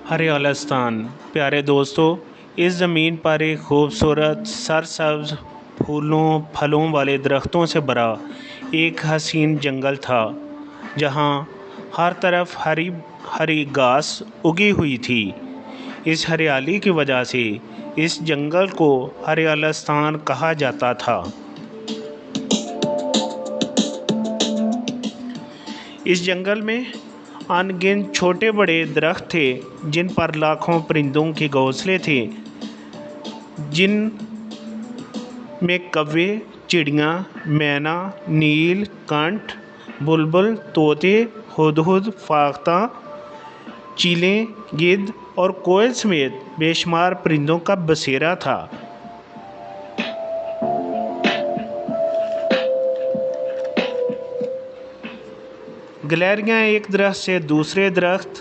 हरियालिस्तान प्यारे दोस्तों, इस ज़मीन पर एक खूबसूरत सरसब्ज फूलों फलों वाले दरख्तों से भरा एक हसीन जंगल था, जहाँ हर तरफ हरी हरी घास उगी हुई थी। इस हरियाली की वजह से इस जंगल को हरियालिस्तान कहा जाता था। इस जंगल में अनगिनत छोटे बड़े दरख्त थे, जिन पर लाखों परिंदों के घोंसले थे, जिन में कौवे, चिड़ियाँ, मैना, नील कंठ, बुलबुल, तोते, हुदहुद, फाख्ता, चीलें, गिद्ध और कोयल समेत बेशुमार परिंदों का बसेरा था। गिलहरियाँ एक दरख्त से दूसरे दरख्त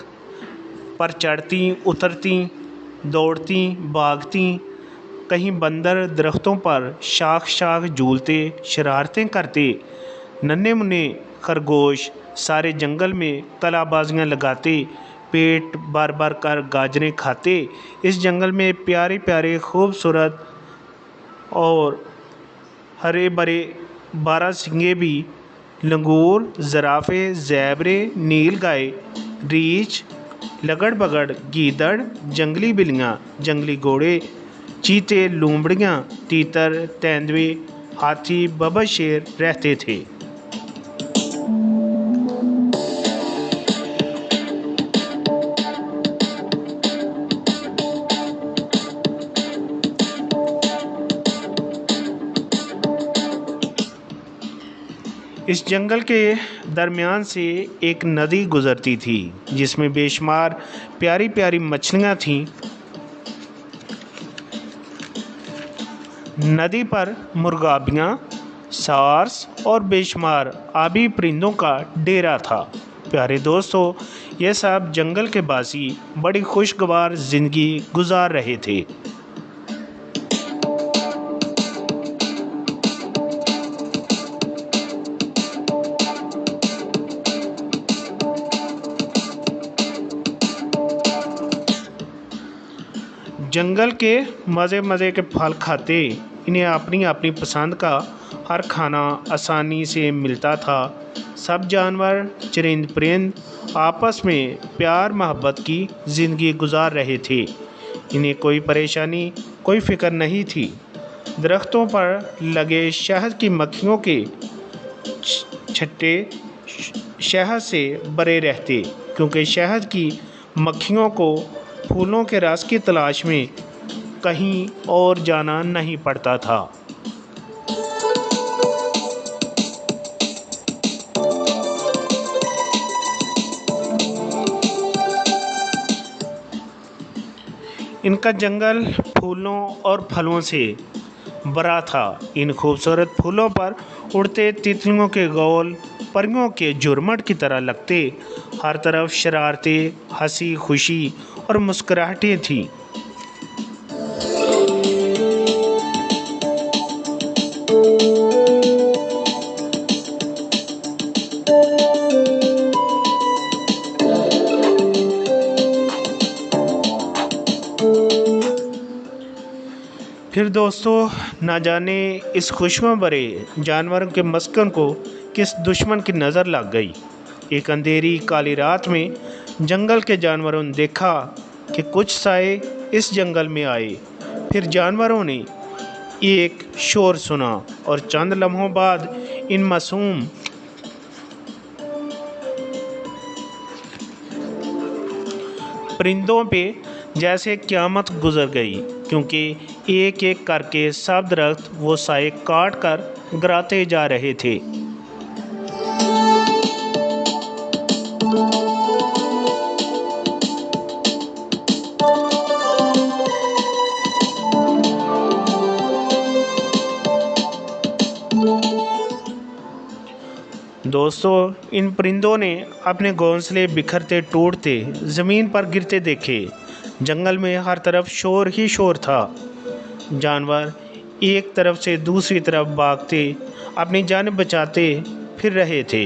पर चढ़ती उतरती, दौड़ती भागती। कहीं बंदर दरख्तों पर शाख शाख झूलते शरारतें करते। नन्हे मुन्ने खरगोश सारे जंगल में कलाबाजियाँ लगाते, पेट भर भर कर गाजरें खाते। इस जंगल में प्यारे प्यारे खूबसूरत और हरे भरे बारहसिंगे भी, लंगूर, ज़राफ़े, ज़ेबरे, नीलगाय, रीछ, लगड़ बगड़, गीदड़, जंगली बिल्लियाँ, जंगली घोड़े, चीते, लोमड़ियाँ, तीतर, तेंदुए, हाथी, बबशेर रहते थे। इस जंगल के दरमियान से एक नदी गुज़रती थी, जिसमें बेशुमार प्यारी प्यारी मछलियाँ थीं। नदी पर मुर्गाबियाँ, सार्स और बेशुमार आबी परिंदों का डेरा था। प्यारे दोस्तों, ये सब जंगल के बासी बड़ी खुशगवार ज़िंदगी गुजार रहे थे। जंगल के मज़े मज़े के फल खाते, इन्हें अपनी अपनी पसंद का हर खाना आसानी से मिलता था। सब जानवर चरिंद परिंद आपस में प्यार मोहब्बत की ज़िंदगी गुजार रहे थे। इन्हें कोई परेशानी, कोई फ़िक्र नहीं थी। दरख्तों पर लगे शहद की मक्खियों के छत्ते शहद से भरे रहते, क्योंकि शहद की मक्खियों को फूलों के रस की तलाश में कहीं और जाना नहीं पड़ता था। इनका जंगल फूलों और फलों से भरा था। इन खूबसूरत फूलों पर उड़ते तितलियों के गोल परियों के झुरमुट की तरह लगते। हर तरफ शरारतें, हंसी खुशी और मुस्कुराहटें थीं। फिर दोस्तों, ना जाने इस खुशबू भरे जानवरों के मस्कन को किस दुश्मन की नज़र लग गई। एक अंधेरी काली रात में जंगल के जानवरों ने देखा कि कुछ साए इस जंगल में आए। फिर जानवरों ने एक शोर सुना और चंद लम्हों बाद इन मासूम परिंदों पे जैसे क़यामत गुजर गई, क्योंकि एक एक करके सब दरख्त वो साए काट कर गिराते जा रहे थे। दोस्तों, इन परिंदों ने अपने घोंसले बिखरते टूटते ज़मीन पर गिरते देखे। जंगल में हर तरफ शोर ही शोर था। जानवर एक तरफ से दूसरी तरफ भागते, अपनी जान बचाते फिर रहे थे।